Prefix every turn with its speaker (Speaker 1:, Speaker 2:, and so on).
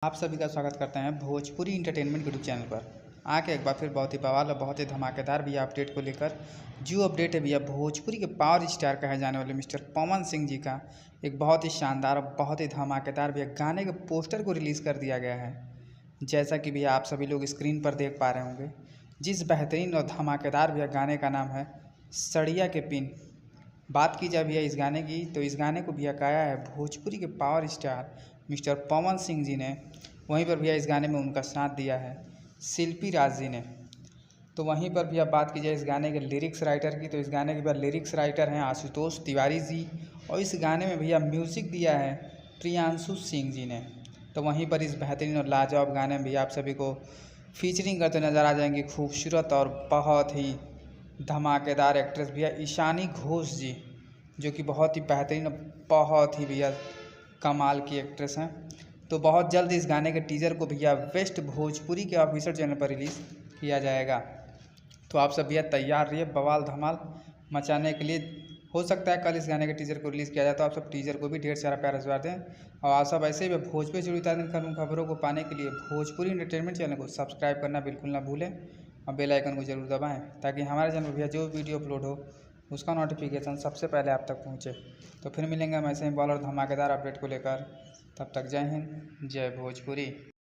Speaker 1: आप सभी का स्वागत करते हैं भोजपुरी इंटरटेनमेंट यूट्यूब चैनल पर। आके एक बार फिर बहुत ही बवाल और बहुत ही धमाकेदार भैया अपडेट को लेकर जो अपडेट है भैया भोजपुरी के पावर स्टार कहे जाने वाले मिस्टर पवन सिंह जी का एक बहुत ही शानदार और बहुत ही धमाकेदार भैया गाने के पोस्टर को रिलीज़ कर दिया गया है। जैसा कि भैया आप सभी लोग स्क्रीन पर देख पा रहे होंगे, जिस बेहतरीन और धमाकेदार भैया गाने का नाम है सड़िया के पिन। बात की जाए भैया इस गाने की, तो इस गाने को भैया गाया है भोजपुरी के power star mister Pawan Singh ji ने। वहीं पर भैया इस गाने में उनका साथ दिया है शिल्पी राज जी ने। तो वहीं पर भैया बात की जाए इस गाने के लिरिक्स राइटर की, तो इस गाने के भैया लिरिक्स राइटर हैं आशुतोष तिवारी जी, और इस गाने में भैया म्यूज़िक दिया है प्रियांशु सिंह जी ने। तो वहीं पर इस बेहतरीन और लाजवाब गाने में भैया आप सभी को फीचरिंग करते नज़र आ जाएंगे खूबसूरत और बहुत ही धमाकेदार एक्ट्रेस भैया ईशानी घोष जी, जो कि बहुत ही बेहतरीन और बहुत ही भैया कमाल की एक्ट्रेस हैं। तो बहुत जल्द इस गाने के टीज़र को भैया बेस्ट भोजपुरी के ऑफिशियल चैनल पर रिलीज़ किया जाएगा। तो आप सब भैया तैयार रहिए बवाल धमाल मचाने के लिए। हो सकता है कल इस गाने के टीज़र को रिलीज़ किया जाए, तो आप सब टीज़र को भी ढेर सारा प्यार आशीर्वाद दें। और आप सब ऐसे ही भोजपुरी से जुड़ी ताज़ा खबरों को पाने के लिए भोजपुरी एंटरटेनमेंट चैनल को सब्सक्राइब करना बिल्कुल ना भूलें और बेल आइकन को जरूर दबाएं, ताकि हमारे चैनल पर भैया जो वीडियो अपलोड हो उसका नोटिफिकेशन सबसे पहले आप तक पहुंचे। तो फिर मिलेंगे हम ऐसे ही बवाल और धमाकेदार अपडेट को लेकर। तब तक जय हिंद, जय भोजपुरी।